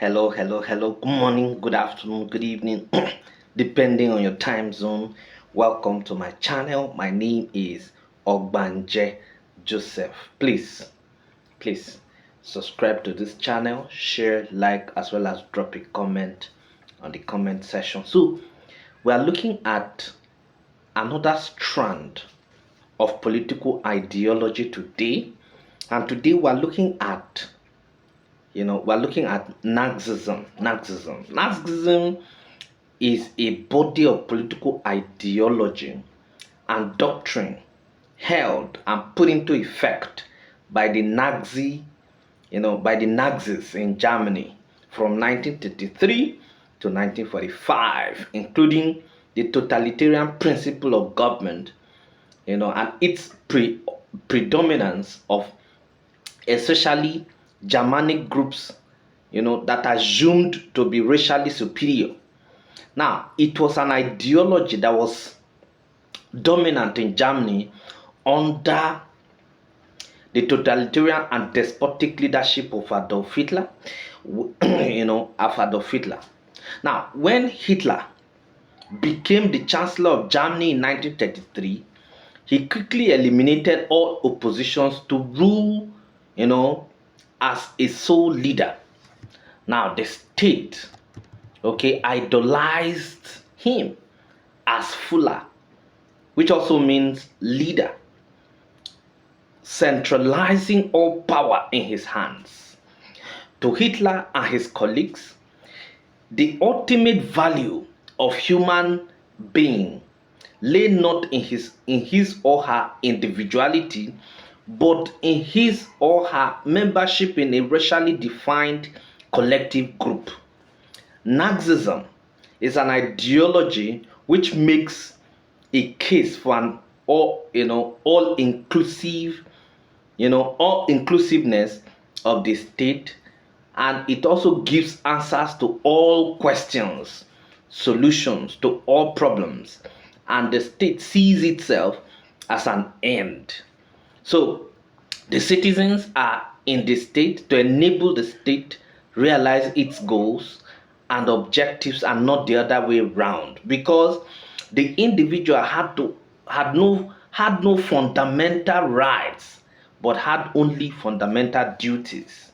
Hello, hello, hello. Good morning, good afternoon, good evening, depending on your time zone. Welcome to my channel. My name is Ogbanje Joseph. Please subscribe to this channel, share, like, as well as drop a comment on the comment section. So, we are looking at another strand of political ideology today, and today we are looking at we're looking at Nacism is a body of political ideology and doctrine held and put into effect by the Nazis in Germany from 1933 to 1945, including the totalitarian principle of government, and its predominance of especially Germanic groups, that assumed to be racially superior. Now, it was an ideology that was dominant in Germany under the totalitarian and despotic leadership of Adolf Hitler. Of Adolf Hitler. Now, when Hitler became the Chancellor of Germany in 1933, he quickly eliminated all oppositions to rule, as a sole leader. Now, the state, idolized him as Fuller, which also means leader, centralizing all power in his hands. To Hitler and his colleagues, the ultimate value of human being lay not in his or her individuality, but in his or her membership in a racially defined collective group. Nazism is an ideology which makes a case for an all inclusiveness of the state, and it also gives answers to all questions, solutions to all problems, and the state sees itself as an end. So the citizens are in the state to enable the state realize its goals and objectives, and not the other way around, because the individual had no fundamental rights, but had only fundamental duties.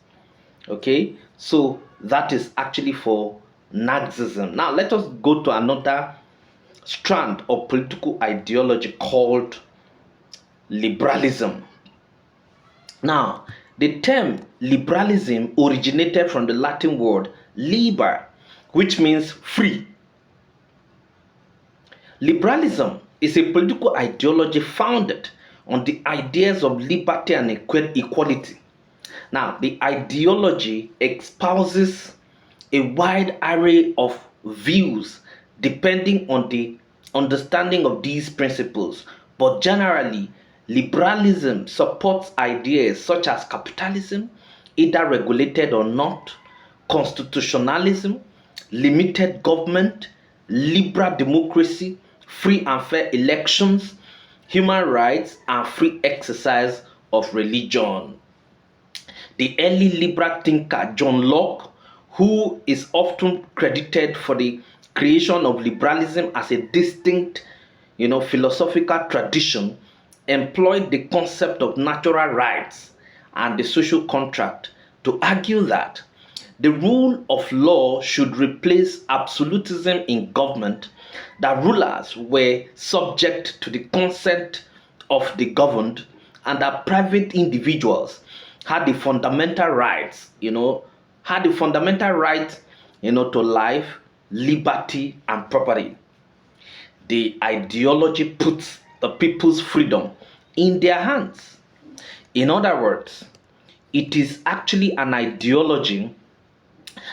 Okay, so that is actually for Nazism. Now let us go to another strand of political ideology called liberalism. Now, the term liberalism originated from the Latin word liber, which means free. Liberalism is a political ideology founded on the ideas of liberty and equality. Now, the ideology espouses a wide array of views depending on the understanding of these principles, but generally, liberalism supports ideas such as capitalism, either regulated or not, constitutionalism, limited government, liberal democracy, free and fair elections, human rights, and free exercise of religion. The early liberal thinker John Locke, who is often credited for the creation of liberalism as a distinct, philosophical tradition, employed the concept of natural rights and the social contract to argue that the rule of law should replace absolutism in government, that rulers were subject to the consent of the governed, and that private individuals had the fundamental rights, to life, liberty, and property. The ideology puts the people's freedom in their hands. In other words, it is actually an ideology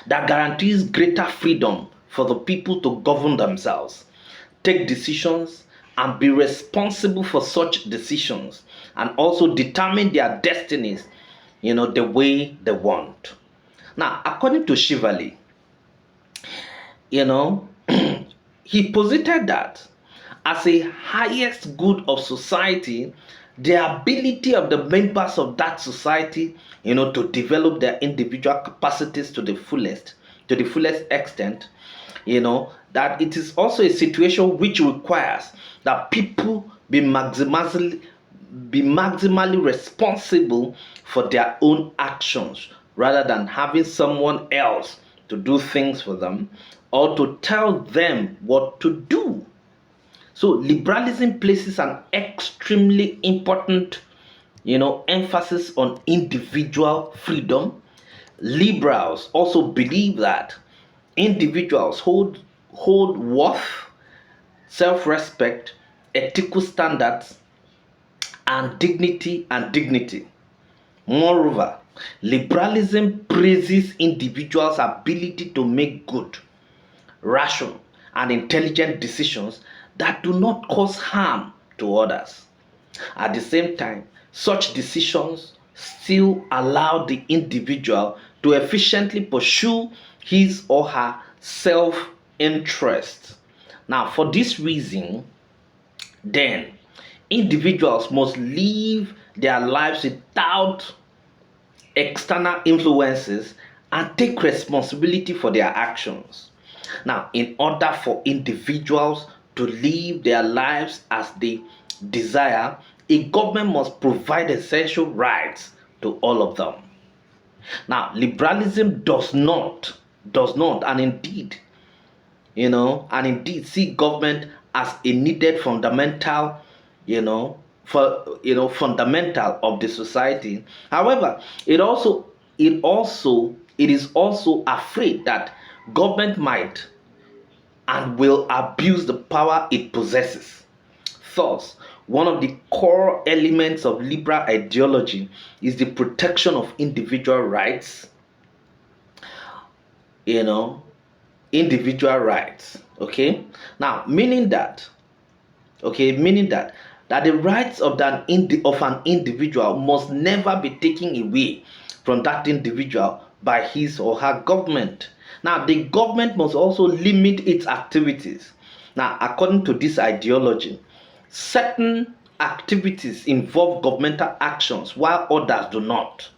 that guarantees greater freedom for the people to govern themselves, take decisions, and be responsible for such decisions, and also determine their destinies, the way they want. Now, according to Shivali, he posited that as a highest good of society, the ability of the members of that society, to develop their individual capacities to the fullest, to the fullest extent, that it is also a situation which requires that people be maximally responsible for their own actions rather than having someone else to do things for them or to tell them what to do. So liberalism places an extremely important emphasis on individual freedom. Liberals also believe that individuals hold worth, self-respect, ethical standards, and dignity. Moreover, liberalism praises individuals' ability to make good, rational, and intelligent decisions that do not cause harm to others. At the same time, such decisions still allow the individual to efficiently pursue his or her self interest. Now, for this reason, then individuals must live their lives without external influences and take responsibility for their actions. Now, in order for individuals to live their lives as they desire, a government must provide essential rights to all of them. Now, liberalism does not, and indeed see government as a needed fundamental, fundamental of the society. However, it is also afraid that government might and will abuse the power it possesses. Thus, one of the core elements of liberal ideology is the protection of individual rights, you know, individual rights. Okay? Now, meaning that the rights of an individual must never be taken away from that individual by his or her government. Now, the government must also limit its activities. Now, according to this ideology, certain activities involve governmental actions while others do not.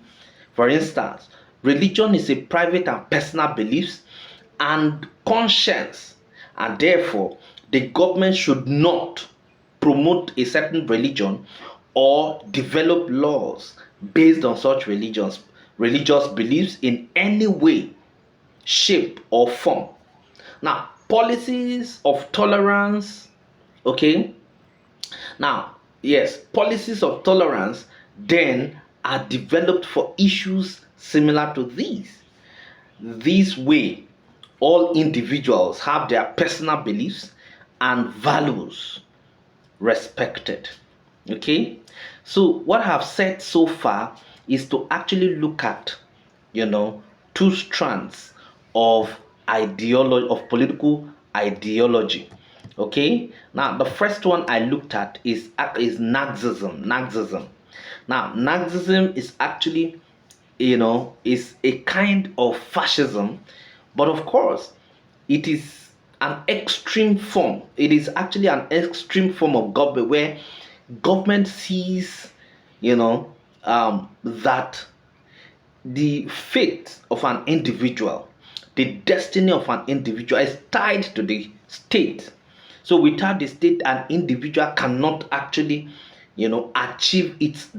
For instance, religion is a private and personal beliefs and conscience, and therefore the government should not promote a certain religion or develop laws based on such religious beliefs in any way, shape, or form. Now, policies of tolerance, okay? Now, yes, policies of tolerance then are developed for issues similar to these. This way, all individuals have their personal beliefs and values respected. Okay? So, what I have said so far is to actually look at, two strands of ideology, of political ideology. Okay? Now, the first one I looked at is Nacism. Nacism. Now, Nacism is actually, is a kind of fascism, but of course, it is an extreme form. It is actually an extreme form of government where government sees, that the fate of an individual, the destiny of an individual is tied to the state. So without the state, an individual cannot actually, achieve its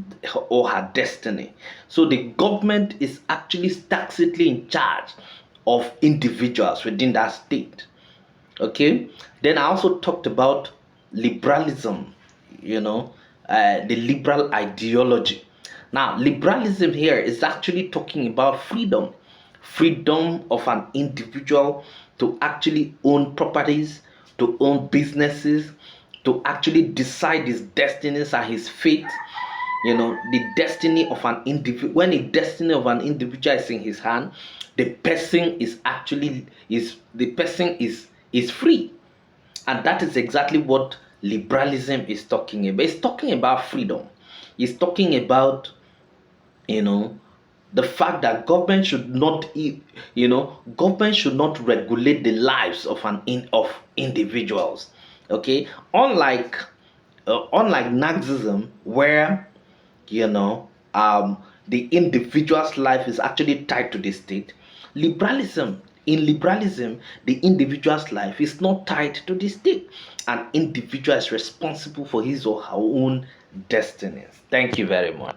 or her destiny. So the government is actually tacitly in charge of individuals within that state. Okay. Then I also talked about liberalism, the liberal ideology. Now, liberalism here is actually talking about freedom of an individual to actually own properties, to own businesses, to actually decide his destinies and his fate. The destiny of an individual, when the destiny of an individual is in his hand, the person is free. And that is exactly what liberalism is talking about. It's talking about freedom. It's talking about, the fact that government should not regulate the lives of individuals. Okay, unlike Nazism, where the individual's life is actually tied to the state. Liberalism In liberalism, the individual's life is not tied to the state. An individual is responsible for his or her own destinies. Thank you very much.